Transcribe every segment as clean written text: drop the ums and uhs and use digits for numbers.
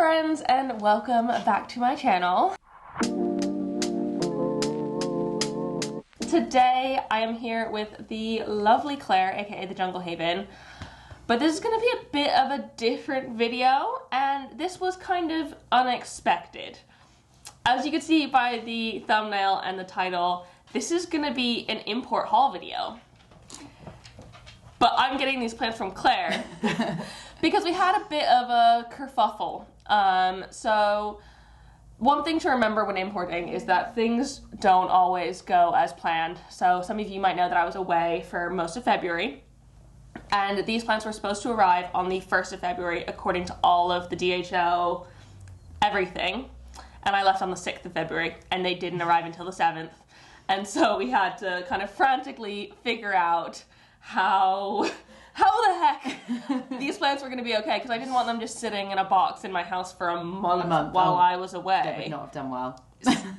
friends, and welcome back to my channel. Today I am here with the lovely Claire, aka the Jungle Haven, but this is going to be a bit of a different video, and this was kind of unexpected. As you can see by the thumbnail and the title, this is going to be an import haul video. But I'm getting these plants from Claire because we had a bit of a kerfuffle. So one thing to remember when importing is that things don't always go as planned. So some of you might know that I was away for most of February, and these plants were supposed to arrive on the 1st of February according to all of the DHL everything, and I left on the 6th of February and they didn't arrive until the 7th. And so we had to kind of frantically figure out how the heck these plants were going to be okay, because I didn't want them just sitting in a box in my house for a month while I was away. They would not have done well.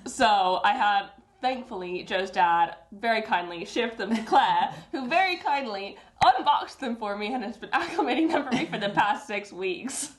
So I had, thankfully, Joe's dad very kindly shipped them to Claire, who very kindly unboxed them for me and has been acclimating them for me for the past 6 weeks.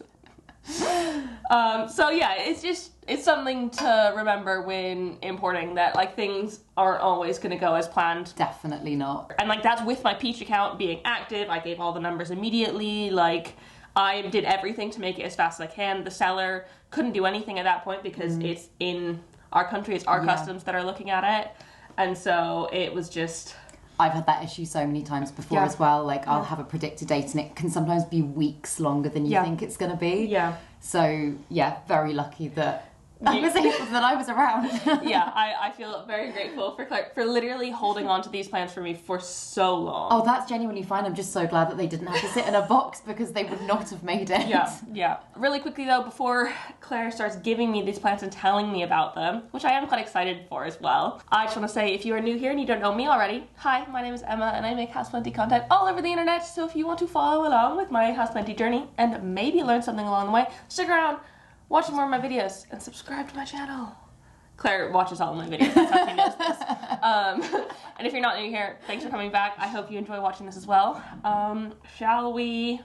So yeah, it's something to remember when importing, that like things aren't always going to go as planned. Definitely not. And like that's with my Peach account being active. I gave all the numbers immediately. Like I did everything to make it as fast as I can. The seller couldn't do anything at that point because it's in our country. It's our customs that are looking at it. And so it was just... I've had that issue so many times before as well. Like I'll have a predicted date and it can sometimes be weeks longer than you think it's going to be. Yeah. So yeah, very lucky that I was around. Yeah, I feel very grateful for Claire for literally holding on to these plants for me for so long. Oh, that's genuinely fine. I'm just so glad that they didn't have to sit in a box because they would not have made it. Yeah. Really quickly though, before Claire starts giving me these plants and telling me about them, which I am quite excited for as well, I just want to say, if you are new here and you don't know me already, hi, my name is Emma and I make houseplanty content all over the internet. So if you want to follow along with my houseplanty journey and maybe learn something along the way, stick around. Watch more of my videos and subscribe to my channel. Claire watches all of my videos, that's how she knows this. And if you're not new here, thanks for coming back. I hope you enjoy watching this as well. Shall we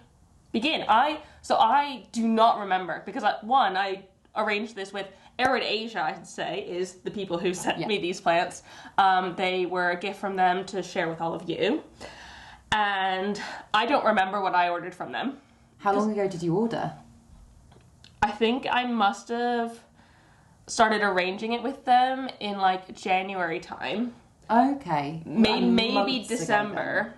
begin? I do not remember because I arranged this with Aroid Asia, I should say, is the people who sent me these plants. They were a gift from them to share with all of you. And I don't remember what I ordered from them. How long ago did you order? I think I must have started arranging it with them in like January time. Okay. Maybe December.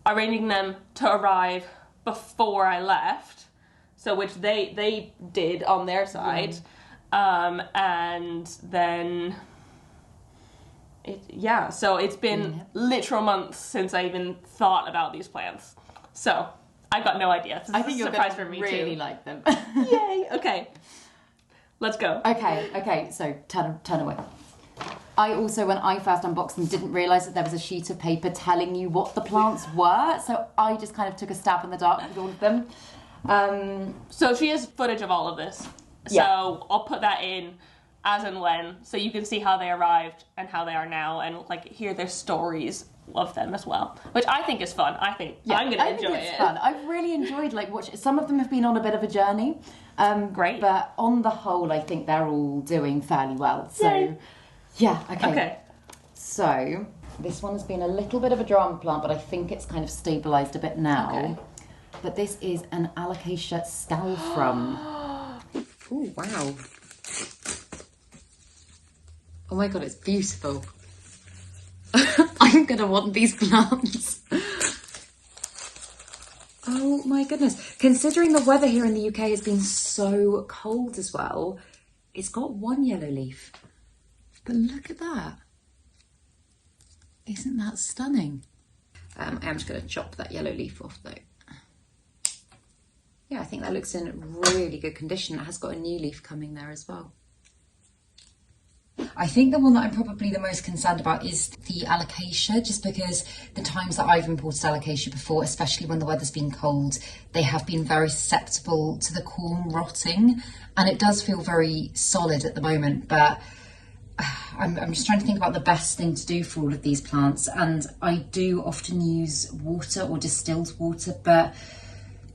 Arranging them to arrive before I left, so which they did on their side. And then so it's been literal months since I even thought about these plants. So I've got no idea. This is I think a you're surprise gonna for me really too. like them. Yay! Okay, let's go. Okay. So turn away. I also, when I first unboxed them, didn't realise that there was a sheet of paper telling you what the plants were. So I just kind of took a stab in the dark with all of them. So she has footage of all of this. So I'll put that in as and when, so you can see how they arrived and how they are now, and like hear their stories of them as well, which I think is fun. I think I'm gonna enjoy it. It's fun. I've really enjoyed watching. Some of them have been on a bit of a journey. Great. But on the whole, I think they're all doing fairly well. So Yay. Yeah. Okay. So this one has been a little bit of a drama plant, but I think it's kind of stabilised a bit now. Okay. But this is an Alocasia scalfrum. Oh wow. Oh my god, it's beautiful. I'm gonna want these plants. Oh my goodness. Considering the weather here in the UK has been so cold as well, it's got one yellow leaf. But look at that. Isn't that stunning? I am just gonna chop that yellow leaf off though. Yeah, I think that looks in really good condition. It has got a new leaf coming there as well. I think the one that I'm probably the most concerned about is the Alocasia, just because the times that I've imported Alocasia before, especially when the weather's been cold, they have been very susceptible to the corm rotting, and it does feel very solid at the moment, but I'm just trying to think about the best thing to do for all of these plants, and I do often use water or distilled water, but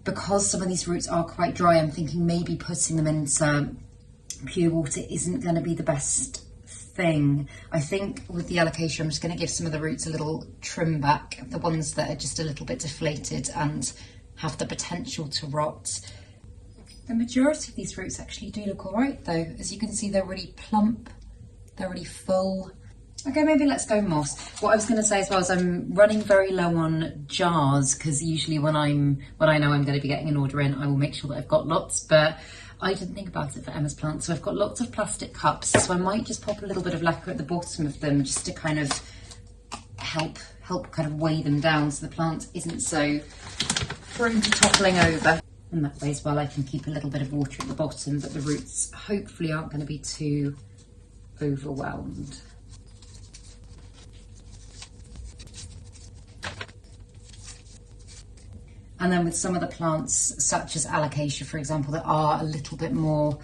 because some of these roots are quite dry, I'm thinking maybe putting them into pure water isn't going to be the best thing. I think with the alocasia, I'm just going to give some of the roots a little trim back, the ones that are just a little bit deflated and have the potential to rot. The majority of these roots actually do look all right though. As you can see, they're really plump, they're really full. Okay, maybe let's go moss. What I was going to say as well is I'm running very low on jars, because usually when I know I'm going to be getting an order in, I will make sure that I've got lots, but I didn't think about it for Emma's plants. So I've got lots of plastic cups, so I might just pop a little bit of lacquer at the bottom of them just to kind of help kind of weigh them down so the plant isn't so prone to toppling over. And that way as well I can keep a little bit of water at the bottom, but the roots hopefully aren't going to be too overwhelmed. And then with some of the plants, such as alocasia, for example, that are a little bit more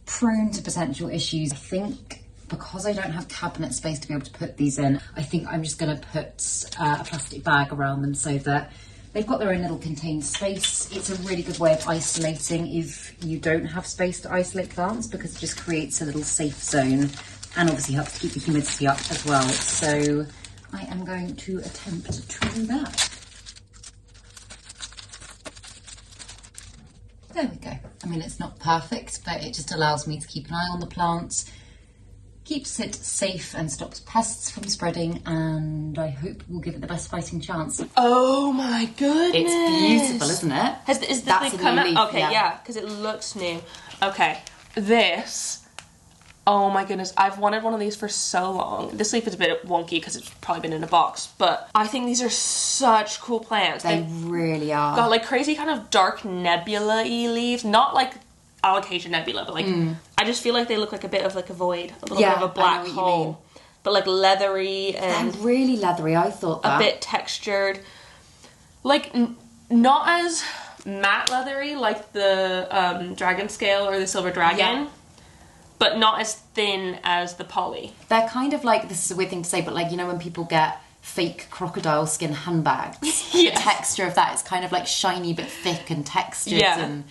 prone to potential issues, I think because I don't have cabinet space to be able to put these in, I think I'm just going to put a plastic bag around them so that they've got their own little contained space. It's a really good way of isolating if you don't have space to isolate plants, because it just creates a little safe zone and obviously helps to keep the humidity up as well. So I am going to attempt to do that. There we go. I mean, it's not perfect, but it just allows me to keep an eye on the plants, keeps it safe and stops pests from spreading, and I hope we'll give it the best fighting chance. Oh my goodness. It's beautiful, isn't it? Is the thing come out? Okay, yeah, because it looks new. Okay, this, oh my goodness, I've wanted one of these for so long. This leaf is a bit wonky because it's probably been in a box, but I think these are such cool plants. They really are. Got like crazy kind of dark nebula-y leaves, not like alocasia nebula, but like, I just feel like they look like a bit of like a void, a little bit of a black hole, but like leathery and... They're really leathery, I thought that. A bit textured. Like, not as matte leathery like the dragon scale or the silver dragon, but not as thin as the poly. They're kind of like, this is a weird thing to say, but like, you know when people get fake crocodile skin handbags? The texture of that is kind of like shiny but thick and textured and...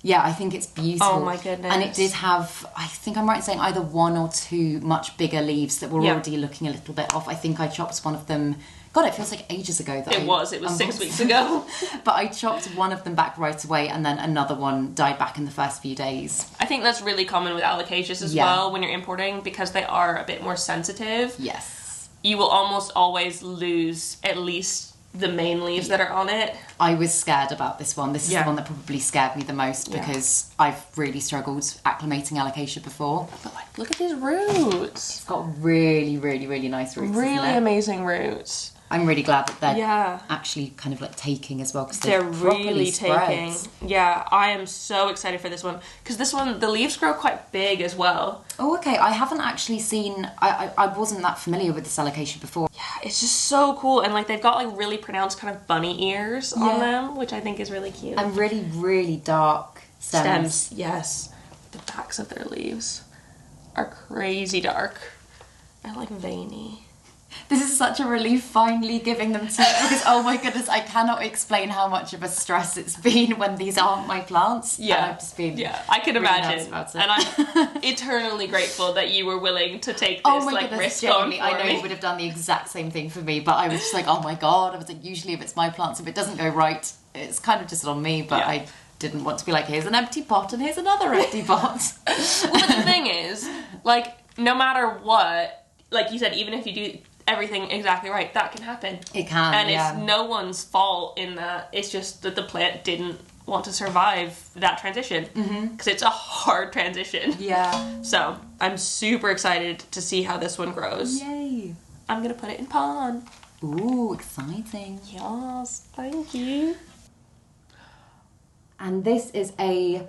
Yeah, I think it's beautiful. Oh my goodness. And it did have, I think I'm right in saying, either one or two much bigger leaves that were already looking a little bit off. I think I chopped one of them, God, it feels like ages ago that it was 6 weeks ago. But I chopped one of them back right away, and then another one died back in the first few days. I think that's really common with alocasias as well when you're importing, because they are a bit more sensitive. Yes. You will almost always lose at least the main leaves that are on it. I was scared about this one. This is the one that probably scared me the most, because I've really struggled acclimating alocasia before. But like, look at these roots. It's got really, really, really nice roots. Really amazing roots. I'm really glad that they're actually kind of like taking as well, because they're really taking. Yeah, I am so excited for this one, because this one, the leaves grow quite big as well. Oh, okay. I haven't actually seen, I wasn't that familiar with this alocasia before. Yeah, it's just so cool, and like they've got like really pronounced kind of bunny ears on them, which I think is really cute. And really, really dark stems. Yes. The backs of their leaves are crazy dark and like veiny. This is such a relief finally giving them to me, because oh my goodness, I cannot explain how much of a stress it's been when these aren't my plants. Yeah, and I've just been I can really imagine, and I'm eternally grateful that you were willing to take this like risk on for me. I know you would have done the exact same thing for me, but I was just like, oh my god. I was like, usually if it's my plants, if it doesn't go right, it's kind of just on me. But I didn't want to be like, here's an empty pot and here's another empty pot. Well, but the thing is, like, no matter what, like you said, even if you do everything exactly right, that can happen. It can, and it's no one's fault in that. It's just that the plant didn't want to survive that transition, because it's a hard transition. Yeah. So I'm super excited to see how this one grows. Yay. I'm gonna put it in pond. Ooh, exciting. Yes, thank you. And this is a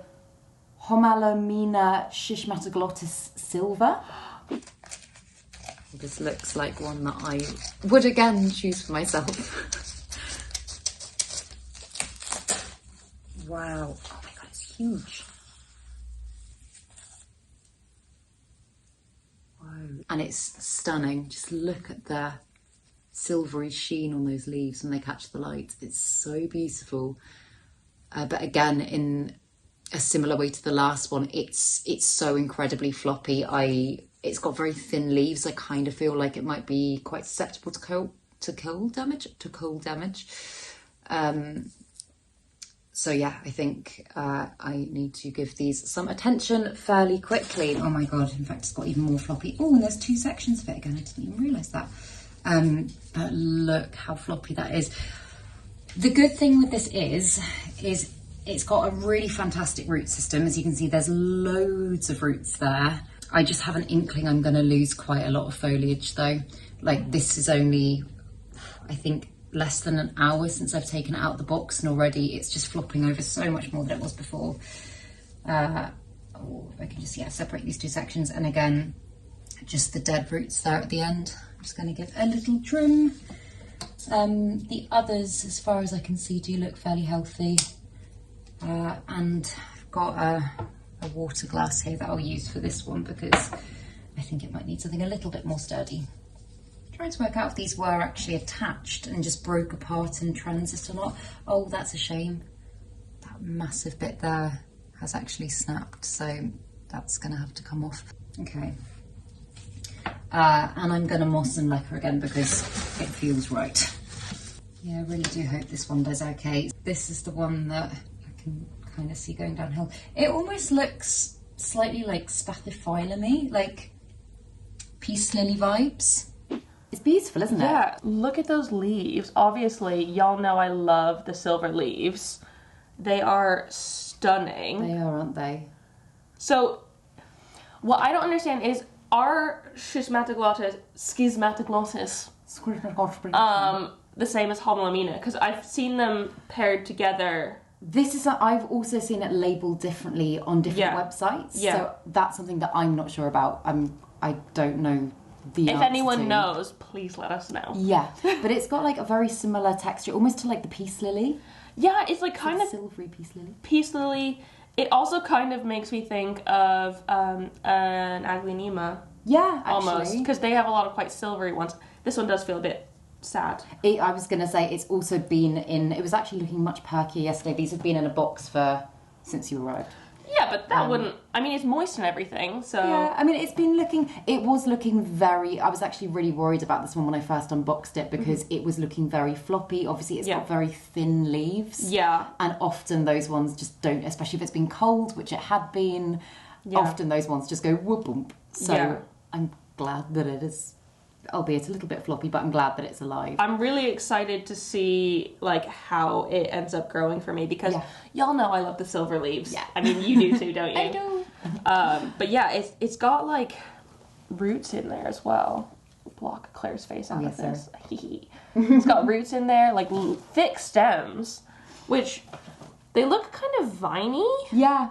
Homalomena schismatoglottis silver. This looks like one that I would again choose for myself. Wow. Oh my god, it's huge. Wow. And it's stunning. Just look at the silvery sheen on those leaves when they catch the light. It's so beautiful. But again, in a similar way to the last one, it's so incredibly floppy. It's got very thin leaves. I kind of feel like it might be quite susceptible to cold damage. So yeah, I think I need to give these some attention fairly quickly. Oh my god, in fact it's got even more floppy. Oh, and there's 2 sections of it again, I didn't even realise that. But look how floppy that is. The good thing with this is it's got a really fantastic root system. As you can see, there's loads of roots there. I just have an inkling I'm going to lose quite a lot of foliage though. Like, this is only, I think, less than an hour since I've taken it out of the box, and already it's just flopping over so much more than it was before. If I can just, separate these 2 sections, and again, just the dead roots there at the end. I'm just going to give a little trim. The others, as far as I can see, do look fairly healthy. And I've got a water glass here that I'll use for this one because I think it might need something a little bit more sturdy. Trying to work out if these were actually attached and just broke apart in transit or not. Oh, that's a shame. That massive bit there has actually snapped, so that's going to have to come off. Okay. And I'm going to moss and lacquer again because it feels right. Yeah, I really do hope this one does okay. This is the one that I can kind of see going downhill. It almost looks slightly like spathiphyllum-y, like peace lily vibes. It's beautiful, isn't it? Yeah, look at those leaves. Obviously, y'all know I love the silver leaves. They are stunning. They are, aren't they? So, what I don't understand is, are schismatoglottis the same as homolamina? Because I've seen them paired together. This is, I've also seen it labelled differently on different websites. Yeah. So that's something that I'm not sure about. I don't know the If anyone knows, please let us know. Yeah, but it's got like a very similar texture, almost to like the peace lily. Yeah, it's like kind of silvery peace lily. Peace lily. It also kind of makes me think of an aglaonema. Yeah, actually. Almost, because they have a lot of quite silvery ones. This one does feel a bit sad. I was going to say, it's also been in, it was actually looking much perkier yesterday. These have been in a box since you arrived. Yeah, but that wouldn't, I mean, it's moist and everything, so... Yeah, I mean, it was looking very, I was actually really worried about this one when I first unboxed it because it was looking very floppy. Obviously, it's got very thin leaves. Yeah. And often those ones just don't, especially if it's been cold, which it had been, often those ones just go whoop-boomp. So I'm glad that it is, albeit a little bit floppy, but I'm glad that it's alive. I'm really excited to see like how it ends up growing for me because y'all know I love the silver leaves. Yeah. I mean, you do too, don't you? I do. But yeah, it's got like roots in there as well. Block Claire's face out of this. It's got roots in there, like thick stems, which they look kind of viney. Yeah.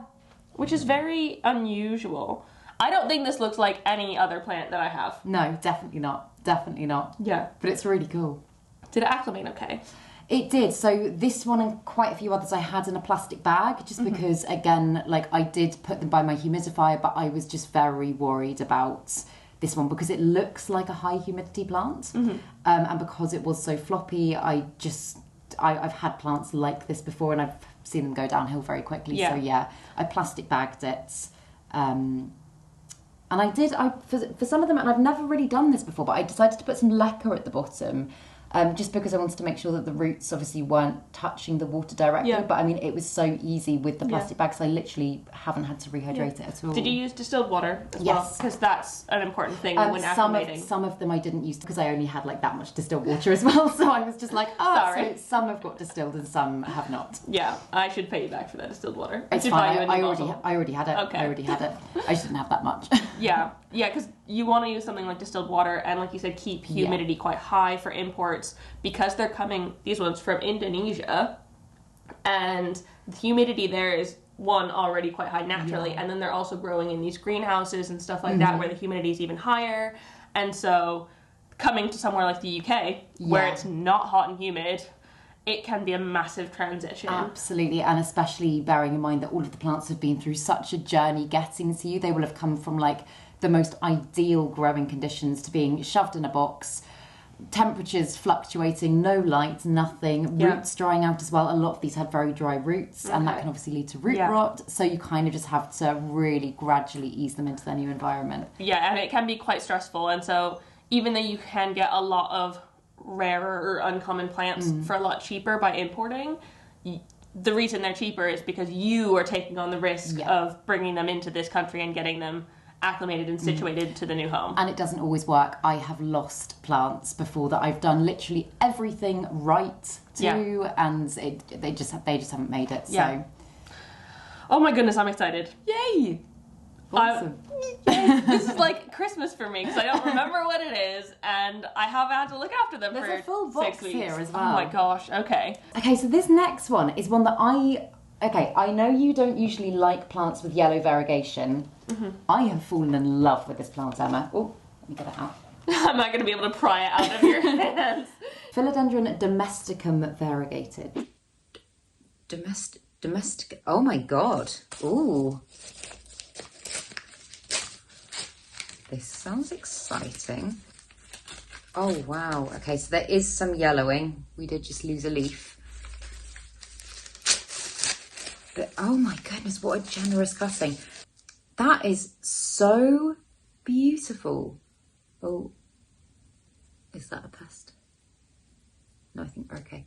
Which is very unusual. I don't think this looks like any other plant that I have. No, definitely not. Definitely not. Yeah. But it's really cool. Did it acclimate okay? It did. So this one and quite a few others I had in a plastic bag just because, again, like I did put them by my humidifier, but I was just very worried about this one because it looks like a high humidity plant. And because it was so floppy, I've had plants like this before and I've seen them go downhill very quickly. Yeah. So yeah, I plastic bagged it. And for some of them, and I've never really done this before, but I decided to put some lacquer at the bottom just because I wanted to make sure that the roots obviously weren't touching the water directly. Yeah. But I mean, it was so easy with the plastic bags, I literally haven't had to rehydrate it at all. Did you use distilled water as well? Because that's an important thing when acclimating. Some of them I didn't use because I only had like that much distilled water as well. So I was just like, sorry. So some have got distilled and some have not. Yeah, I should pay you back for that distilled water. It's fine. I already had it. Okay. I already had it. I just didn't have that much. Yeah, because you want to use something like distilled water and, like you said, keep humidity quite high for imports because they're coming, these ones, from Indonesia, and the humidity there is, one, already quite high naturally, and then they're also growing in these greenhouses and stuff like that where the humidity is even higher, and so coming to somewhere like the UK, where it's not hot and humid, it can be a massive transition. Absolutely, and especially bearing in mind that all of the plants have been through such a journey getting to you. They will have come from like the most ideal growing conditions to being shoved in a box, temperatures fluctuating, no light, nothing, roots drying out as well. A lot of these had very dry roots, and that can obviously lead to root rot. So you kind of just have to really gradually ease them into their new environment. Yeah, and it can be quite stressful. And so even though you can get a lot of rarer or uncommon plants for a lot cheaper by importing, the reason they're cheaper is because you are taking on the risk of bringing them into this country and getting them acclimated and situated to the new home. And it doesn't always work. I have lost plants before that I've done literally everything right to, and they just haven't made it. So, oh my goodness, I'm excited! Yay! Awesome. This is like Christmas for me because I don't remember what it is, and I have had to look after them for 6 weeks. There's a full box here as well. Oh my gosh! Okay, so this next one is one that I know you don't usually like plants with yellow variegation. I have fallen in love with this plant, Emma. Oh, let me get it out. I'm not going to be able to pry it out of your hands. Philodendron domesticum variegated. Domestic. Oh my god. Ooh. This sounds exciting. Oh wow. Okay, so there is some yellowing. We did just lose a leaf. But oh my goodness, what a generous cutting. That is so beautiful. Oh, is that a pest? No, I think we're okay.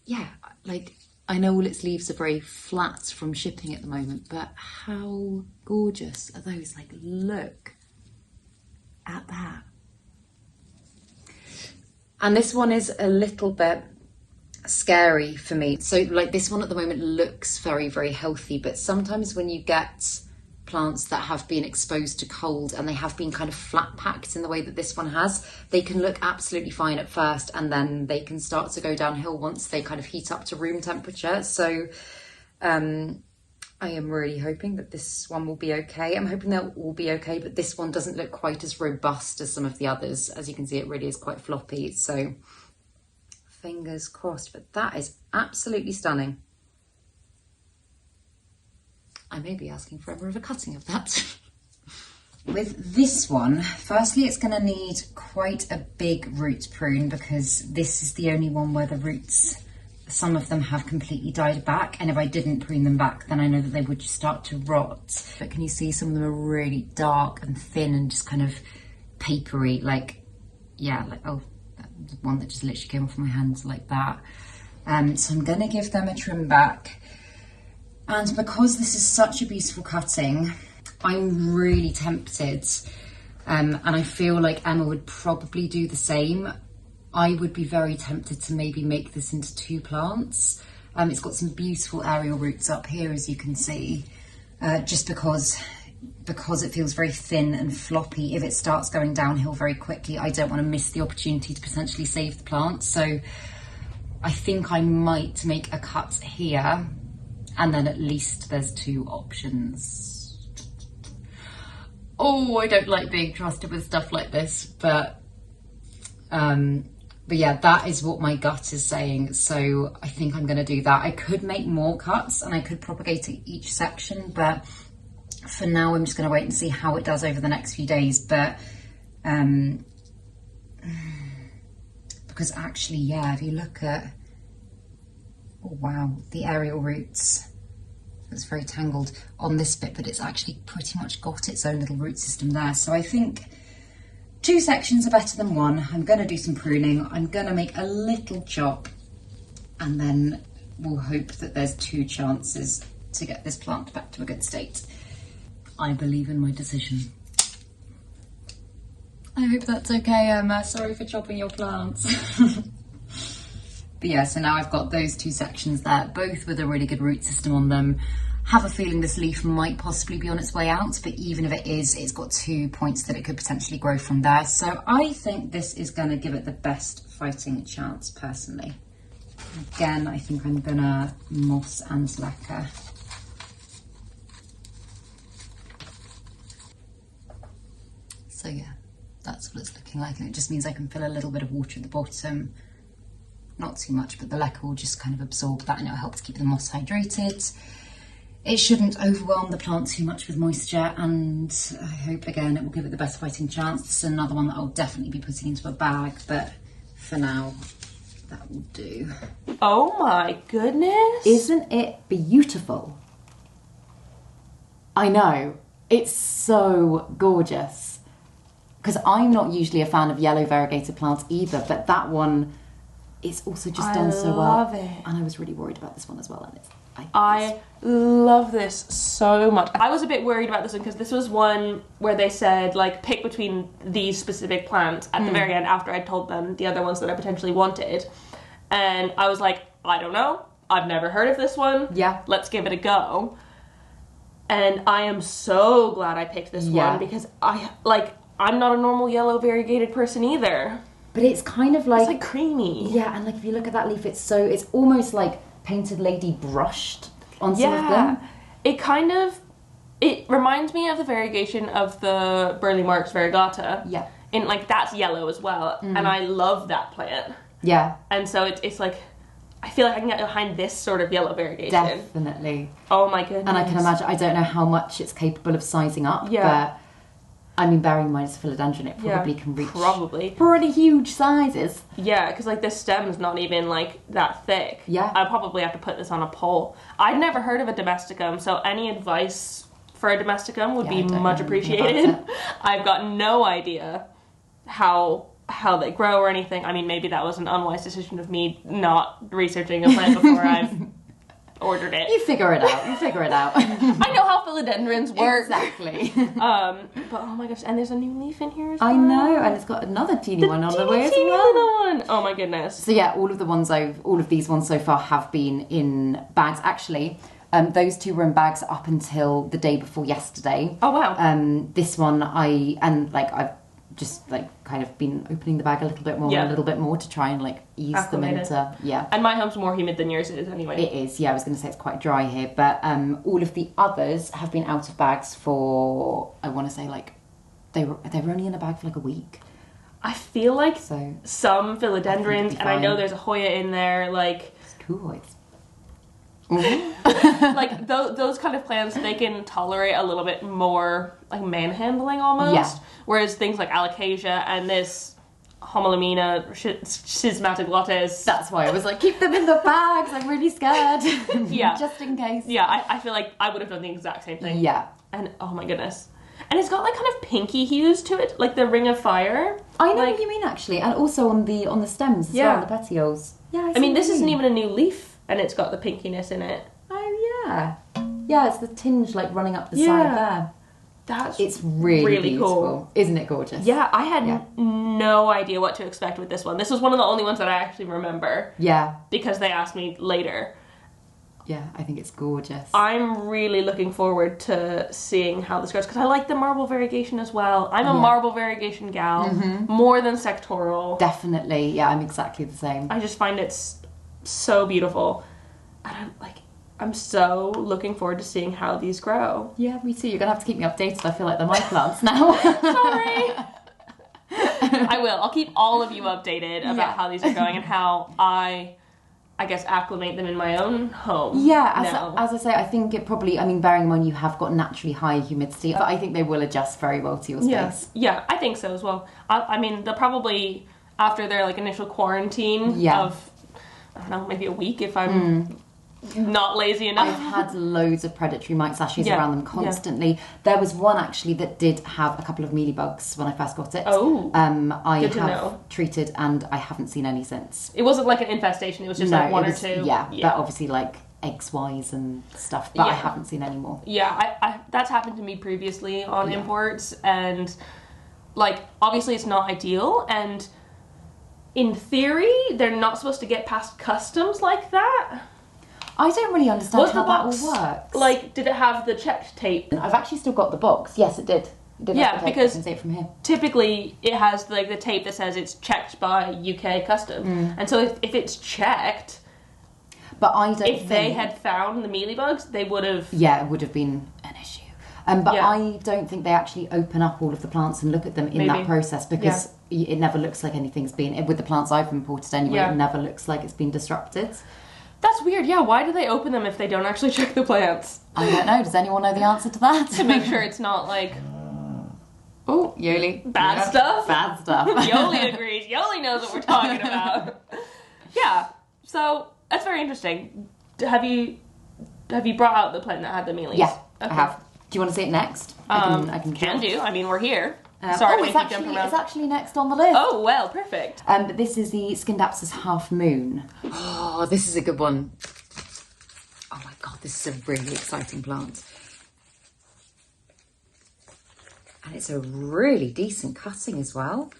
Yeah, like, I know all its leaves are very flat from shipping at the moment, but how gorgeous are those? Like, look at that. And this one is a little bit scary for me. So, like, this one at the moment looks very, very healthy, but sometimes when you get plants that have been exposed to cold and they have been kind of flat packed in the way that this one has, they can look absolutely fine at first, and then they can start to go downhill once they kind of heat up to room temperature. So I am really hoping that this one will be okay. I'm hoping they'll all be okay, but this one doesn't look quite as robust as some of the others. As you can see, it really is quite floppy, so fingers crossed. But that is absolutely stunning. I may be asking for a cutting of that. With this one, firstly, it's going to need quite a big root prune because this is the only one where the roots, some of them have completely died back, and if I didn't prune them back, then I know that they would just start to rot. But can you see some of them are really dark and thin and just kind of papery, like, yeah, like, oh, the one that just literally came off my hands like that. So I'm going to give them a trim back. And because this is such a beautiful cutting, I'm really tempted, and I feel like Emma would probably do the same. I would be very tempted to maybe make this into 2 plants. It's got some beautiful aerial roots up here, as you can see, just because it feels very thin and floppy. If it starts going downhill very quickly, I don't want to miss the opportunity to potentially save the plant. So I think I might make a cut here, and then at least there's 2 options. Oh, I don't like being trusted with stuff like this, but yeah, that is what my gut is saying. So I think I'm going to do that. I could make more cuts and I could propagate each section, but for now I'm just going to wait and see how it does over the next few days. But because actually, yeah, if you look at, oh wow, the aerial roots, it's very tangled on this bit, but it's actually pretty much got its own little root system there. So I think 2 sections are better than 1. I'm going to do some pruning. I'm going to make a little chop, and then we'll hope that there's 2 chances to get this plant back to a good state. I believe in my decision. I hope that's okay, Emma. Sorry for chopping your plants. But yeah, so now I've got those 2 sections there, both with a really good root system on them. Have a feeling this leaf might possibly be on its way out, but even if it is, it's got 2 points that it could potentially grow from there. So I think this is going to give it the best fighting chance, personally. Again, I think I'm going to moss and lacquer. So yeah, that's what it's looking like, and it just means I can fill a little bit of water at the bottom. Not too much, but the lacquer will just kind of absorb that and it'll help to keep the moss hydrated. It shouldn't overwhelm the plant too much with moisture, and I hope again it will give it the best fighting chance. This is another one that I'll definitely be putting into a bag, but for now that will do. Oh my goodness. Isn't it beautiful? I know, it's so gorgeous. Because I'm not usually a fan of yellow variegated plants either, but that one is also just done so well. I love it. And I was really worried about this one as well, and I love this so much. I was a bit worried about this one because this was one where they said, like, pick between these specific plants at the very end after I told them the other ones that I potentially wanted. And I was like, I don't know. I've never heard of this one. Yeah. Let's give it a go. And I am so glad I picked this one because I'm not a normal yellow variegated person either. But it's kind of like... It's like creamy. Yeah, and like if you look at that leaf, it's almost like Painted Lady brushed on some of them. It reminds me of the variegation of the Burley Marks variegata. Yeah. And like that's yellow as well. And I love that plant. Yeah. And so it's like, I feel like I can get behind this sort of yellow variegation. Definitely. Oh my goodness. And I can imagine, I don't know how much it's capable of sizing up, but I mean, bearing in mind it's a philodendron, it probably can reach pretty huge sizes. Yeah, because like this stem is not even like that thick. Yeah. I'll probably have to put this on a pole. I'd never heard of a domesticum, so any advice for a domesticum would be much appreciated. I've got no idea how they grow or anything. I mean, maybe that was an unwise decision of me not researching a plant before I've ordered it. You figure it out. I know how philodendrons work. Exactly. But oh my gosh, and there's a new leaf in here as well. I know, and it's got another teeny one on the way as well. Little one. Oh my goodness. So yeah, all of these ones so far have been in bags. Actually, those two were in bags up until the day before yesterday. Oh wow. This one I've just like kind of been opening the bag a little bit more to try and like ease them into And my home's more humid than yours is anyway. It is, yeah. I was going to say it's quite dry here, but all of the others have been out of bags for, I want to say like they were only in a bag for like a week. I feel like So some philodendrons, and I know there's a Hoya in there, like Cool. like those kind of plants, they can tolerate a little bit more like manhandling almost. Yeah. Whereas things like alocasia and this homolamina schismatoglottes. That's why I was like, keep them in the bags. I'm really scared. Yeah. Just in case. Yeah, I feel like I would have done the exact same thing. Yeah. And oh my goodness. And it's got like kind of pinky hues to it, like the Ring of Fire. I know what you mean actually, and also on the stems as well, the petioles. Yeah. I mean, this isn't even a new leaf, and it's got the pinkiness in it. Oh yeah. Yeah, it's the tinge like running up the side there. It's really cool. Isn't it gorgeous? Yeah, I had no idea what to expect with this one. This was one of the only ones that I actually remember. Yeah. Because they asked me later. Yeah, I think it's gorgeous. I'm really looking forward to seeing how this grows, because I like the marble variegation as well. I'm a marble variegation gal, more than sectoral. Definitely, yeah, I'm exactly the same. I just find it so beautiful. And I'm so looking forward to seeing how these grow. Yeah, me too. You're going to have to keep me updated. I feel like they're my plants now. Sorry. I will. I'll keep all of you updated about how these are going and how I guess acclimate them in my own home. Yeah, as I say, I think it probably, I mean, bearing in mind you have got naturally high humidity, but I think they will adjust very well to your space. Yeah, I think so as well. I mean, they'll probably, after their like initial quarantine of, I don't know, maybe a week if I'm not lazy enough. I've had loads of predatory mite sachets around them constantly. Yeah. There was one actually that did have a couple of mealybugs when I first got it. Oh, I have treated and I haven't seen any since. It wasn't like an infestation, it was just like one or two. Yeah, but obviously like eggs-wise and stuff, but I haven't seen any more. Yeah, I that's happened to me previously on imports, and like obviously it's not ideal, and in theory they're not supposed to get past customs like that. I don't really understand how that all works. Like, did it have the checked tape? I've actually still got the box. Yes, it did. Yeah, because I can see it from here. Typically it has like the tape that says it's checked by UK custom, and so if it's checked, but I don't. If they had found the mealybugs, they would have. Yeah, it would have been an issue. But I don't think they actually open up all of the plants and look at them in that process, because it never looks like anything's been with the plants I've imported anyway. It never looks like it's been disrupted. That's weird. Yeah, why do they open them if they don't actually check the plants? I don't know. Does anyone know the answer to that? To make sure it's not like... Oh, Yoli. Bad stuff? Bad stuff. Yoli agrees. Yoli knows what we're talking about. Yeah, so that's very interesting. Have you brought out the plant that had the mealies? Yeah, okay. I have. Do you want to see it next? I can do. I mean, we're here. Sorry, it's actually next on the list. Oh, well, perfect. But this is the Scindapsus Half Moon. Oh, this is a good one. Oh my god, this is a really exciting plant. And it's a really decent cutting as well.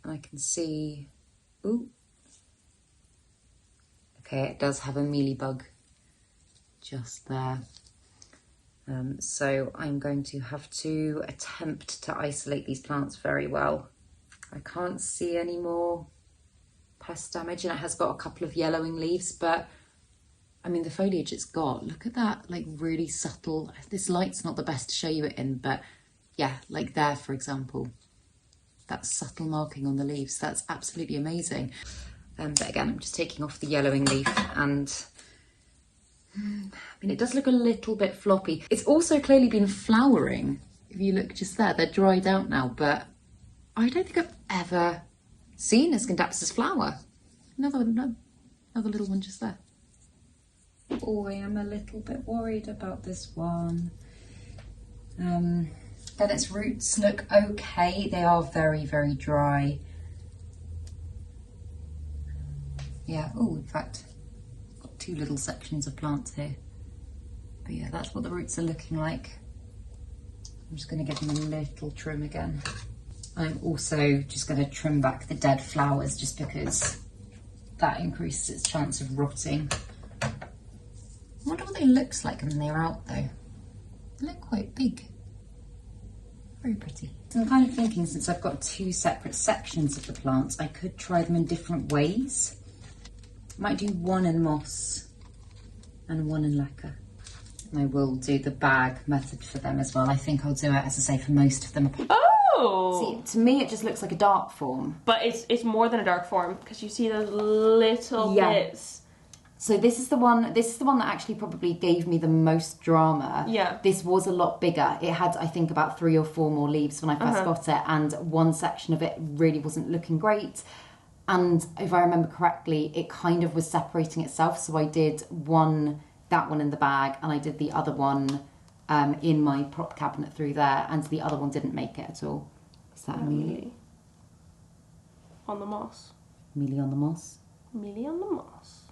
And I can see... Ooh. Okay, it does have a mealybug just there. So I'm going to have to attempt to isolate these plants very well. I can't see any more pest damage, and it has got a couple of yellowing leaves, but I mean the foliage it's got, look at that, like really subtle. This light's not the best to show you it in, but yeah, like there for example, that subtle marking on the leaves, that's absolutely amazing. But again, I'm just taking off the yellowing leaf, and I mean, it does look a little bit floppy. It's also clearly been flowering. If you look just there, they're dried out now, but I don't think I've ever seen a Scindapsus flower. Another little one just there. Oh, I am a little bit worried about this one. Then its roots look okay. They are very, very dry. Yeah, oh, in fact, got two little sections of plants here. But yeah, that's what the roots are looking like. I'm just going to give them a little trim again. I'm also just going to trim back the dead flowers just because that increases its chance of rotting. I wonder what they look like when they're out though. They look quite big. Very pretty. So I'm kind of thinking, since I've got two separate sections of the plants, I could try them in different ways. Might do one in moss and one in lacquer. And I will do the bag method for them as well. I think I'll do it, as I say, for most of them. Oh! See, to me it just looks like a dark form. But it's more than a dark form, because you see those little bits. So this is the one that actually probably gave me the most drama. Yeah. This was a lot bigger. It had, I think, about 3 or 4 more leaves when I first got it, and one section of it really wasn't looking great. And if I remember correctly, it kind of was separating itself. So I did that one in the bag, and I did the other one in my prop cabinet through there, and the other one didn't make it at all. Is that a mealy? On the moss. Mealy on the moss? Mealy on the moss.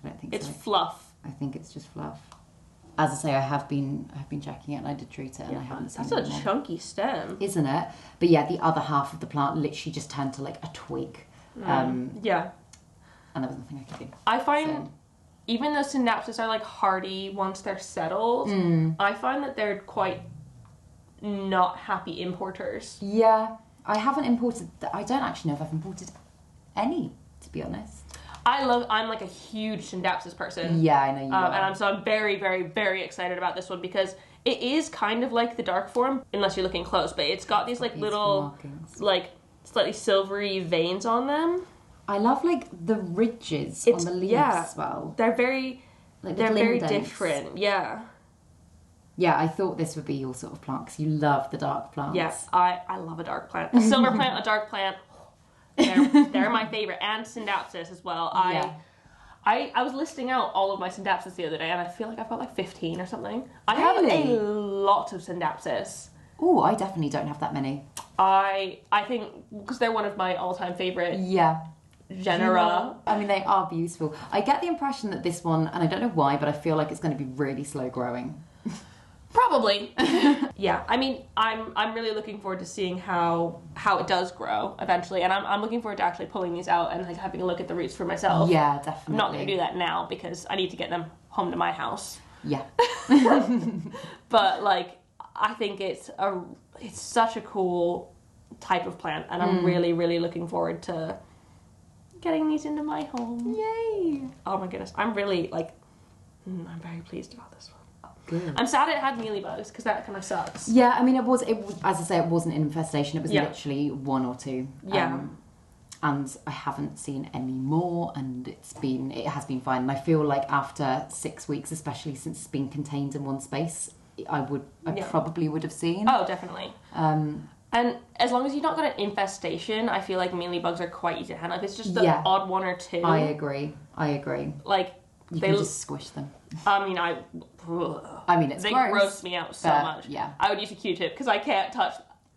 I don't think it's so. It's fluff. I think it's just fluff. As I say, I have been checking it, and I did treat it, and I haven't seen it. That's a chunky stem, isn't it? But yeah, the other half of the plant literally just turned to like a twig. Yeah. And there was nothing I could do. I find, even though Scindapsus are like hardy once they're settled, I find that they're quite not happy importers. Yeah. I haven't imported, I don't actually know if I've imported any, to be honest. I'm like a huge Scindapsus person. Yeah, I know you are. And I'm very, very, very excited about this one, because it is kind of like the dark form, unless you're looking close, but it's got these like little markings, like slightly silvery veins on them. I love like the ridges on the leaves as well. They're very, like, they're very different. Yeah. Yeah, I thought this would be your sort of plant, because you love the dark plants. Yes, I love a dark plant. A silver plant, a dark plant. They're my favorite, and Scindapsus as well. I was listing out all of my Scindapsus the other day, and I feel like I've got like 15 or something. I have a lot of Scindapsus. Oh, I definitely don't have that many. I think because they're one of my all-time favorite genera. I mean, they are beautiful. I get the impression that this one, and I don't know why, but I feel like it's going to be really slow growing. Probably. Yeah, I mean, I'm really looking forward to seeing how it does grow eventually, and I'm looking forward to actually pulling these out and like having a look at the roots for myself. Yeah, definitely. I'm not going to do that now because I need to get them home to my house. Yeah. But like, I think it's such a cool type of plant, and I'm really, really looking forward to getting these into my home. Yay! Oh my goodness, I'm really like, I'm very pleased about this one. Good. I'm sad it had mealybugs, because that kind of sucks. Yeah, I mean, it was, as I say, it wasn't an infestation. It was literally 1 or 2. Yeah. and I haven't seen any more, and it has been fine. And I feel like after 6 weeks, especially since it's been contained in one space, I probably would have seen. Oh, definitely. And as long as you've not got an infestation, I feel like mealybugs are quite easy to handle. If it's just the odd one or two. I agree. Like, you can just squish them. I mean, it's they gross, gross me out so much. Yeah. I would use a Q-tip because I can't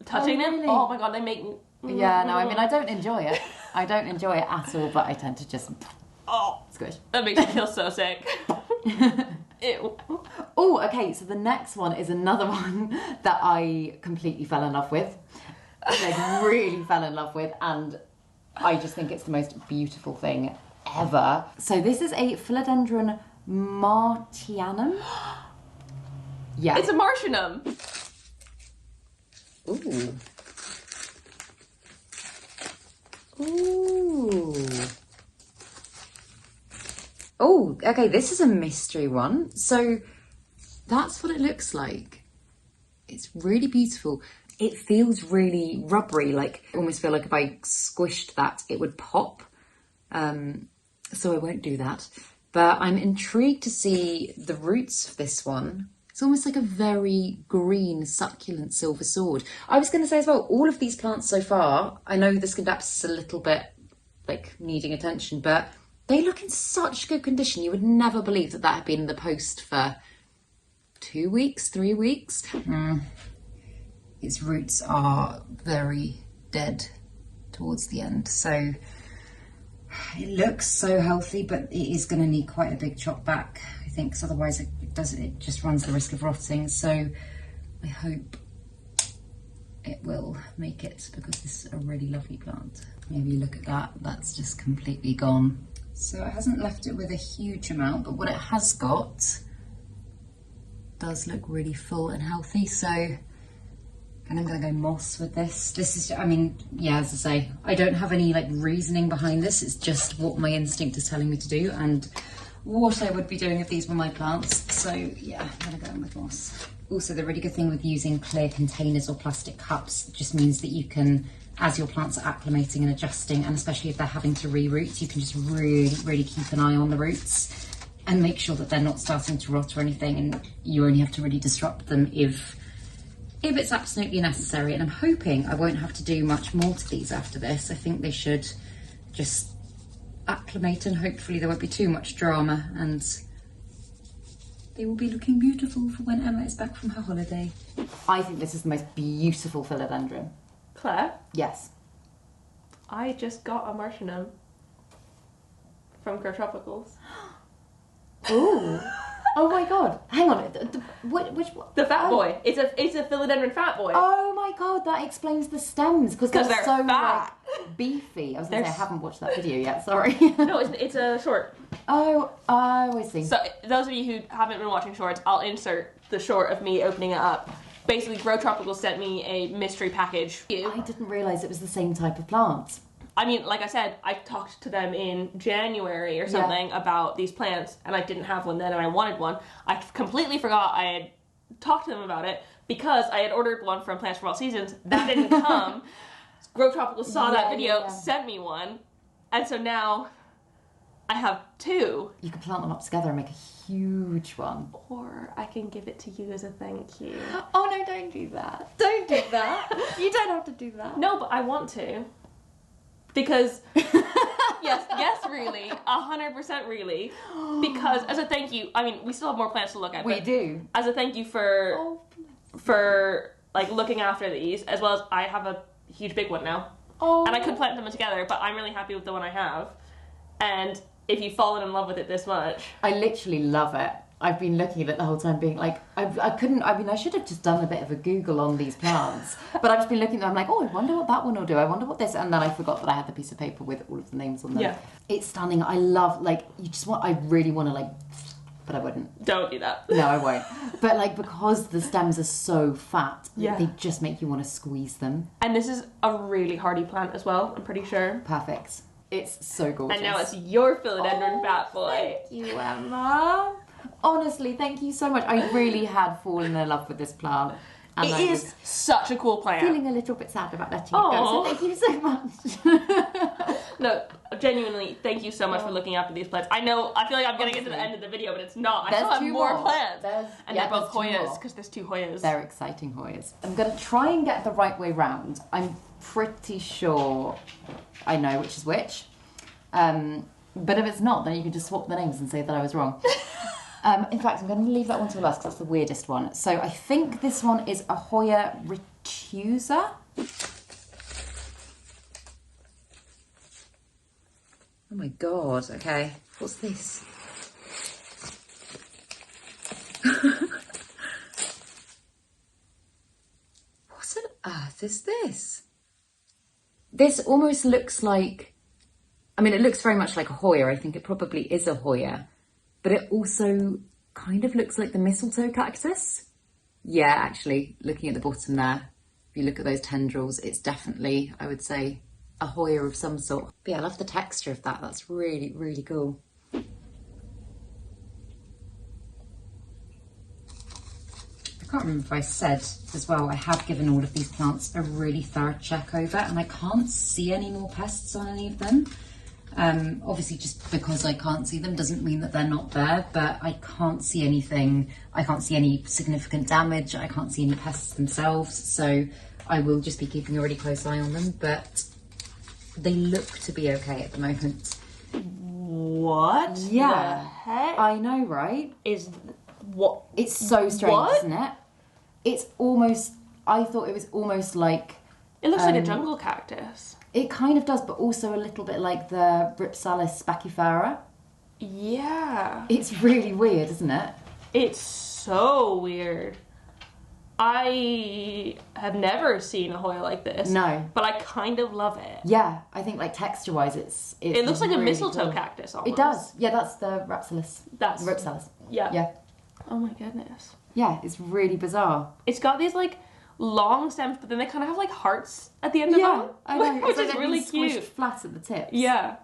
touching them. Really? Oh my god, they make me... Yeah, no, I mean, I don't enjoy it. I don't enjoy it at all, but I tend to just squish. That makes me feel so sick. Ew. Oh, okay, so the next one is another one that I completely fell in love with. Like, really fell in love with, and I just think it's the most beautiful thing ever. So this is a Philodendron martianum. Yeah. It's a martianum. Ooh. Ooh. Oh, okay, this is a mystery one. So that's what it looks like. It's really beautiful. It feels really rubbery, like I almost feel like if I squished that, it would pop. So I won't do that. But I'm intrigued to see the roots of this one. It's almost like a very green, succulent silver sword. I was going to say as well, all of these plants so far, I know the Scindapsus is a little bit like needing attention, but they look in such good condition. You would never believe that had been in the post for 2 weeks, 3 weeks. Its roots are very dead towards the end. So it looks so healthy, but it is going to need quite a big chop back, I think, because otherwise it just runs the risk of rotting. So I hope it will make it, because this is a really lovely plant. Maybe look at that, that's just completely gone. So it hasn't left it with a huge amount, but what it has got does look really full and healthy. So, and I'm going to go moss with this. This is, I mean, yeah, as I say, I don't have any like reasoning behind this. It's just what my instinct is telling me to do and what I would be doing if these were my plants. So yeah, I'm going to go in with moss. Also, the really good thing with using clear containers or plastic cups just means that you can, as your plants are acclimating and adjusting, and especially if they're having to re-root, you can just really, really keep an eye on the roots and make sure that they're not starting to rot or anything, and you only have to really disrupt them if it's absolutely necessary. And I'm hoping I won't have to do much more to these after this. I think they should just acclimate, and hopefully there won't be too much drama, and they will be looking beautiful for when Emma is back from her holiday. I think this is the most beautiful philodendron. Claire? Yes. I just got a martianum from Grow Tropicals. Ooh. Oh my god. Hang on. Which one? The fat boy. It's a philodendron fat boy. Oh my god, that explains the stems, because they're so fat. like beefy. I was going to say, I haven't watched that video yet, sorry. No, it's a short. Oh, I see. So those of you who haven't been watching shorts, I'll insert the short of me opening it up. Basically, Grow Tropical sent me a mystery package. I didn't realise it was the same type of plant. I mean, like I said, I talked to them in January or something about these plants, and I didn't have one then, and I wanted one. I completely forgot I had talked to them about it because I had ordered one from Plants from All Seasons. That didn't come. Grow Tropical saw that video, sent me one, and so now I have two. You could plant them up together and make a huge one. Or I can give it to you as a thank you. Oh no, don't do that. Don't do that. You don't have to do that. No, but I want to. Because, yes, really, 100% really. Because as a thank you, I mean, we still have more plants to look at. We do. As a thank you for like looking after these, as well as I have a huge big one now. Oh. And I could plant them together, but I'm really happy with the one I have. And if you've fallen in love with it this much. I literally love it. I've been looking at it the whole time being like, I should have just done a bit of a Google on these plants. But I've just been looking at them, I'm like, oh, I wonder what that one will do. I wonder what this, and then I forgot that I had the piece of paper with all of the names on them. Yeah. It's stunning. I love, like, I really want to, like, but I wouldn't. Don't do that. No, I won't. But, like, because the stems are so fat, yeah, they just make you want to squeeze them. And this is a really hardy plant as well, I'm pretty sure. Perfect. It's so gorgeous. And now it's your philodendron fat boy. Thank you, Emma. Honestly, thank you so much. I really had fallen in love with this plant. And It is such a cool plant. feeling a little bit sad about letting it go, so thank you so much. No, genuinely, thank you so much for looking after these plants. I know, I feel like I'm getting into the end of the video, but it's not. I still have more plants. And they're both Hoyas, because there's 2 Hoyas. They're exciting Hoyas. I'm going to try and get the right way round. I'm pretty sure I know which is which. But if it's not, then you can just swap the names and say that I was wrong. In fact, I'm going to leave that one to last because that's the weirdest one. So I think this one is a Hoya retusa. Oh my god, okay. What's this? What on earth is this? This almost looks like, I mean, it looks very much like a Hoya. I think it probably is a Hoya. But it also kind of looks like the mistletoe cactus. Yeah, actually, looking at the bottom there, if you look at those tendrils, it's definitely, I would say, a Hoya of some sort. But yeah, I love the texture of that. That's really, really cool. I can't remember if I said as well, I have given all of these plants a really thorough check over, and I can't see any more pests on any of them. Obviously, just because I can't see them doesn't mean that they're not there, but I can't see anything. I can't see any significant damage. I can't see any pests themselves. So I will just be keeping a really close eye on them, but they look to be okay at the moment. What? Yeah. The heck? I know, right? What? It's so strange, What? isn't it? It's almost, I thought it was almost like... It looks like a jungle cactus. It kind of does, but also a little bit like the Ripsalis spacifera. Yeah. It's really weird, isn't it? It's so weird. I have never seen a Hoya like this. No. But I kind of love it. Yeah, I think like texture-wise it looks like a really mistletoe cool. cactus almost. It does. Yeah, that's the Ripsalis. That's... Ripsalis. Yeah. Yeah. Oh my goodness. Yeah, it's really bizarre. It's got these like long stems, but then they kind of have like hearts at the end of them. I know. Which It's is like really they've been cute. squished flat at the tips. Yeah.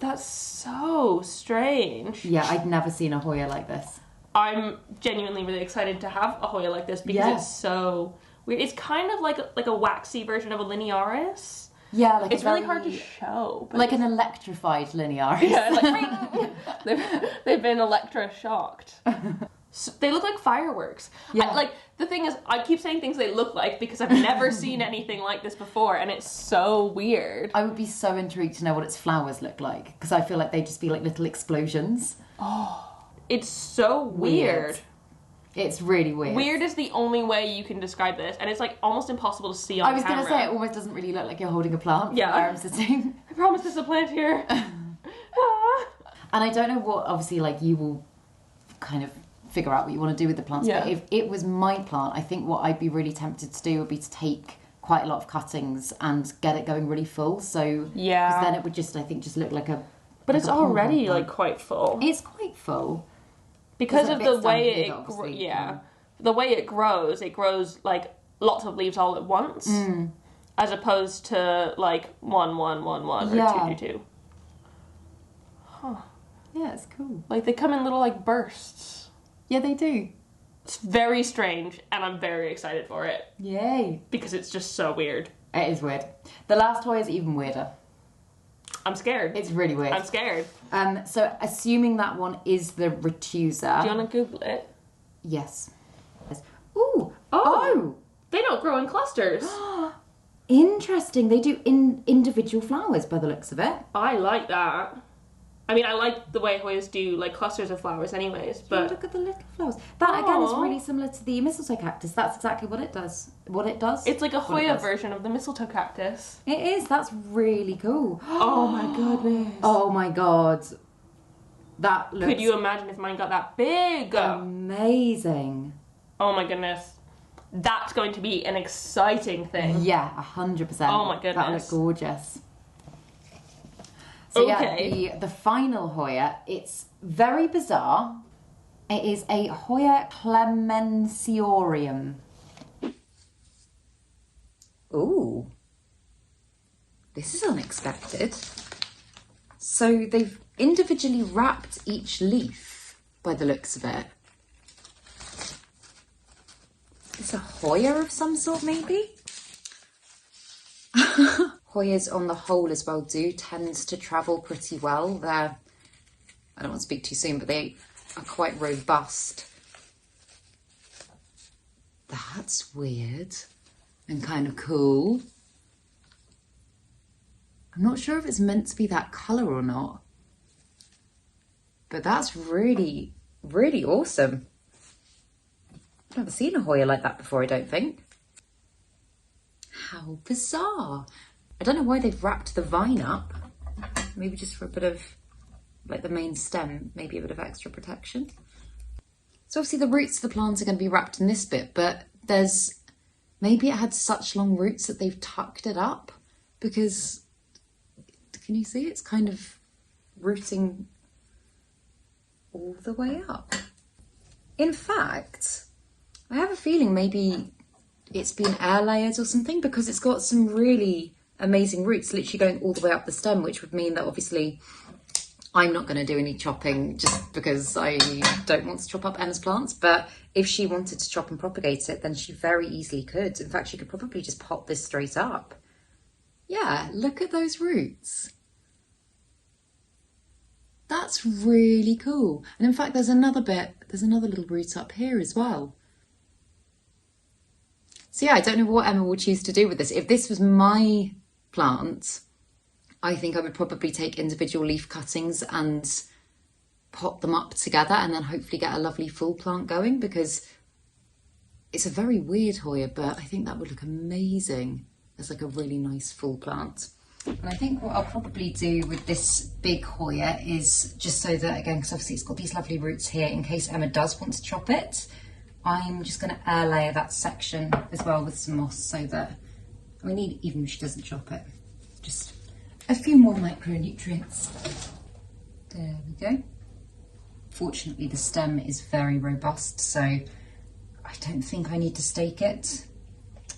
That's so strange. Yeah, I'd never seen a Hoya like this. I'm genuinely really excited to have a Hoya like this because Yeah. it's so weird. It's kind of like a waxy version of a linearis. Yeah, like It's really hard to show. But like an electrified linearis. yeah, like they've been electroshocked. So they look like fireworks. Yeah. Like the thing is, I keep saying things they look like because I've never seen anything like this before, and it's so weird. I would be so intrigued to know what its flowers look like because I feel like they'd just be like little explosions. It's so weird. It's really weird. Weird is the only way you can describe this, and it's like almost impossible to see on I was camera. going to say it almost doesn't really look like you're holding a plant from Yeah. where I'm sitting. I promise there's a plant here. Ah. And I don't know what, obviously, like you will kind of figure out what you want to do with the plants. Yeah. But if it was my plant, I think what I'd be really tempted to do would be to take quite a lot of cuttings and get it going really full. So Yeah. because then it would just, I think, just look like a. But like it's a pom-pom already plant. like quite full It's quite full. because there's of a the bit way stampede, it obviously, yeah, the way it grows. It grows like lots of leaves all at once, as opposed to like one or Yeah. two. Huh. Yeah, it's cool. Like they come in little like bursts. Yeah, they do. It's very strange, and I'm very excited for it Yay. because it's just so weird. It is weird. The last toy is even weirder. I'm scared. It's really weird. I'm scared. So assuming that one is the retusa. Do you want to Google it? Yes. Ooh. Oh. They don't grow in clusters. Interesting. They do individual flowers by the looks of it. I like that. I mean, I like the way Hoyas do like clusters of flowers anyways, Oh, but look at the little flowers. That again is Aw. really similar to the mistletoe cactus. That's exactly what it does. What it does. it's like a What it Hoya does. version of the mistletoe cactus. It is. That's really cool. Oh my goodness. Oh my god. That looks Could you imagine if mine got that big? amazing. Oh my goodness. That's going to be an exciting thing. Yeah, 100%. Oh my That looks goodness. gorgeous. So Okay. yeah, the final Hoya, it's very bizarre. It is a Hoya clemensiorium. Ooh. This is unexpected. So they've individually wrapped each leaf by the looks of it. It's a Hoya of some sort, maybe? Hoyas on the whole as well do tend to travel pretty well. They're, I don't want to speak too soon, but they are quite robust. That's weird and kind of cool. I'm not sure if it's meant to be that colour or not, but that's really, really awesome. I've never seen a Hoya like that before, I don't think. How bizarre. I don't know why they've wrapped the vine up. Maybe just for a bit of, like the main stem, maybe a bit of extra protection. So obviously the roots of the plant are going to be wrapped in this bit, but there's, maybe it had such long roots that they've tucked it up, because, can you see? It's kind of rooting all the way up. In fact, I have a feeling maybe it's been air layered or something, because it's got some really amazing roots literally going all the way up the stem, which would mean that obviously I'm not going to do any chopping just because I don't want to chop up Emma's plants. But if she wanted to chop and propagate it, then she very easily could. In fact, she could probably just pop this straight up. Yeah, look at those roots. That's really cool. And in fact, there's another little root up here as well. So yeah, I don't know what Emma will choose to do with this. If this was my plant, I think I would probably take individual leaf cuttings and pot them up together and then hopefully get a lovely full plant going, because it's a very weird Hoya, but I think that would look amazing as like a really nice full plant. And I think what I'll probably do with this big Hoya is just so that, again, because obviously it's got these lovely roots here, in case Emma does want to chop it, I'm just going to air layer that section as well with some moss, so that, I mean, even if she doesn't chop it, just a few more micronutrients. There we go. Fortunately, the stem is very robust, so I don't think I need to stake it.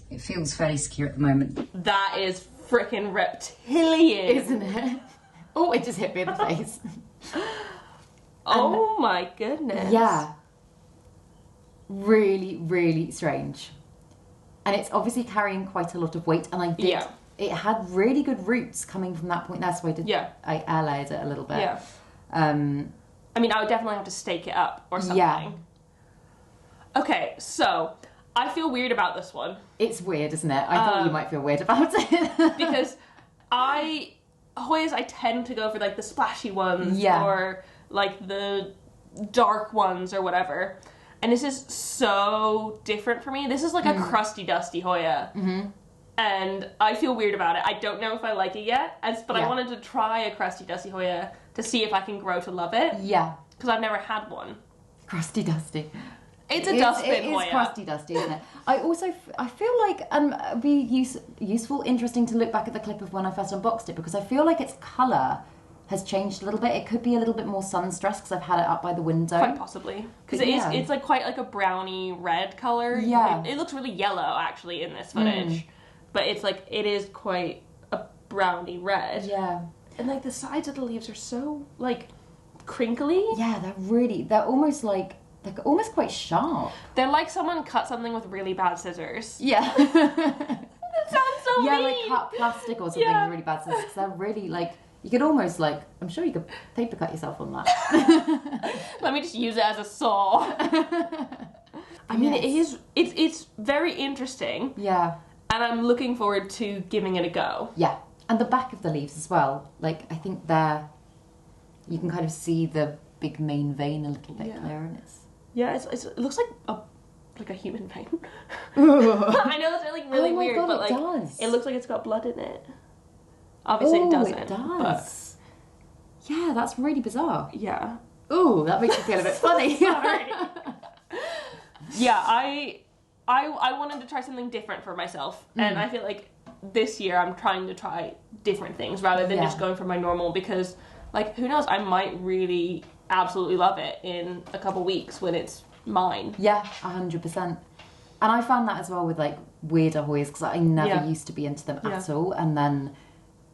It feels fairly secure at the moment. That is freaking reptilian, Isn't it? Oh, it just hit me in the face. Oh my goodness. Yeah. Really, really strange. And it's obviously carrying quite a lot of weight, and I did. Yeah. It had really good roots coming from that point. That's why I air layered it a little bit. Yeah. I mean, I would definitely have to stake it up or something. Yeah. Okay, so I feel weird about this one. It's weird, isn't it? I thought you might feel weird about it. Because Hoyas, I tend to go for like the splashy ones, Yeah. or like the dark ones or whatever. And this is so different for me. This is like a crusty, dusty Hoya. Mm-hmm. And I feel weird about it. I don't know if I like it yet, but I wanted to try a crusty, dusty Hoya to see if I can grow to love it. Yeah. Because I've never had one. Crusty dusty. It's a dustbin Hoya. It is crusty dusty, isn't it? I feel like it'd be useful, interesting to look back at the clip of when I first unboxed it, because I feel like its colour has changed a little bit. It could be a little bit more sun stressed because I've had it up by the window. Quite possibly. Because it's like quite like a browny red colour. Yeah. It looks really yellow actually in this footage. But it's like, it is quite a browny red. Yeah. And like the sides of the leaves are so like crinkly. Yeah, they're almost quite sharp. They're like someone cut something with really bad scissors. Yeah. That sounds so Yeah, mean. like cut plastic or something with really bad scissors. 'Cause they're really like, you could almost like, I'm sure you could paper cut yourself on that. Let me just use it as a saw. I mean, it's very interesting. Yeah. And I'm looking forward to giving it a go. Yeah. And the back of the leaves as well. Like, I think you can kind of see the big main vein a little bit clearer. And Yeah, it looks like a human vein. I know it's like really weird, God, but like does. it looks like it's got blood in it. Obviously, it doesn't. It does. Yeah, that's really bizarre. But, yeah. Ooh, that makes me feel a bit funny. Sorry. Yeah, I wanted to try something different for myself, and I feel like this year I'm trying to try different things rather than just going for my normal, because like, who knows, I might really absolutely love it in a couple weeks when it's mine. Yeah, 100%. And I found that as well with like weirder Hoyas, because I never used to be into them at all, and then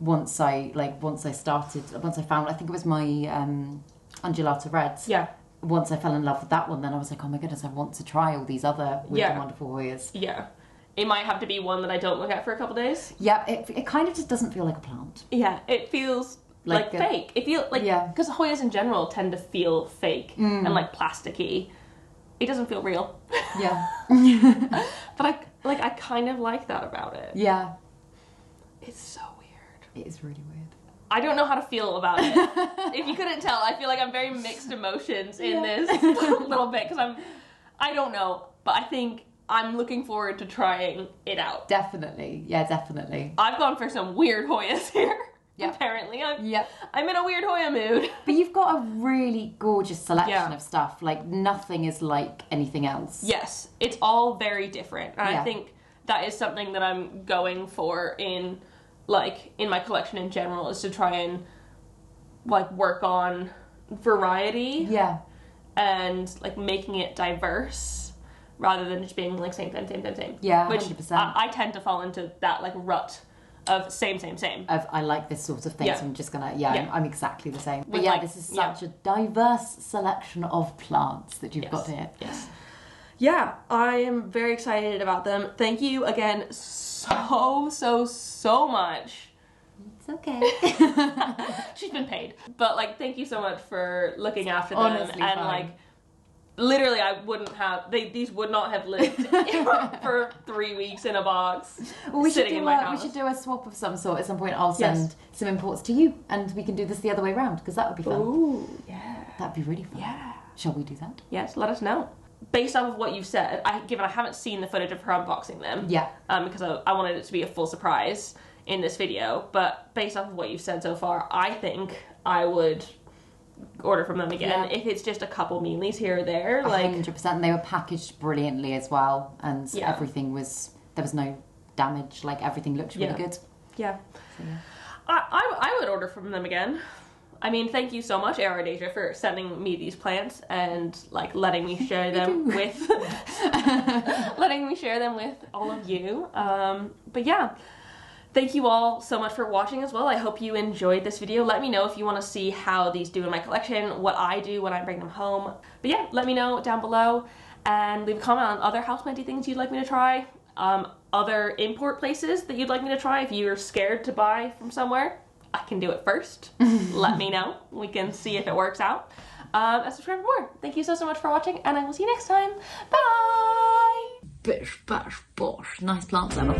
once I found, I think it was my undulata reds. Yeah. once I fell in love with that one, then I was like, oh my goodness, I want to try all these other weird and wonderful Hoyas. Yeah. It might have to be one that I don't look at for a couple days. Yeah, it kind of just doesn't feel like a plant. Yeah, it feels like fake. It feels like, because Hoyas in general tend to feel fake and like plasticky. It doesn't feel real. Yeah. But I kind of like that about it. Yeah. It's so weird. It is really weird. I don't know how to feel about it. If you couldn't tell, I feel like I'm very mixed emotions in this little bit because I don't know, but I think I'm looking forward to trying it out. Definitely. Yeah, definitely. I've gone for some weird Hoyas here. Yep. Apparently. I'm in a weird Hoya mood. But you've got a really gorgeous selection of stuff. Like, nothing is like anything else. Yes. It's all very different. And I think that is something that I'm going for in my collection in general, is to try and like work on variety. Yeah. And like making it diverse rather than just being like same. Yeah, which 100%. I tend to fall into that like rut of same. Of I like this sort of thing, so I'm just gonna I'm exactly the same. But this is such a diverse selection of plants that you've got here. Yes. Yeah, I am very excited about them. Thank you again so much. It's okay. She's been paid. But like, thank you so much for looking after them. Honestly, and fine. like, literally, I wouldn't have, these would not have lived for 3 weeks in a box, sitting in my house. We should do a swap of some sort at some point. I'll send some imports to you, and we can do this the other way around, because that would be fun. Ooh, yeah. That'd be really fun. Yeah. Shall we do that? Yes, let us know. Based off of what you've said, given I haven't seen the footage of her unboxing them, because I wanted it to be a full surprise in this video, but based off of what you've said so far, I think I would order from them again if it's just a couple mealies here or there. 100%. And they were packaged brilliantly as well, and everything was, there was no damage, like everything looked really good. Yeah. So, I would order from them again. I mean, thank you so much, Aroid Asia, for sending me these plants and like letting me share them with all of you. But yeah. Thank you all so much for watching as well. I hope you enjoyed this video. Let me know if you want to see how these do in my collection, what I do when I bring them home. But yeah, let me know down below and leave a comment on other houseplanty things you'd like me to try, other import places that you'd like me to try. If you're scared to buy from somewhere, I can do it first. Let me know. We can see if it works out. And subscribe for more. Thank you so much for watching, and I will see you next time. Bye! Bish, bash, bosh. Nice plants, Emma.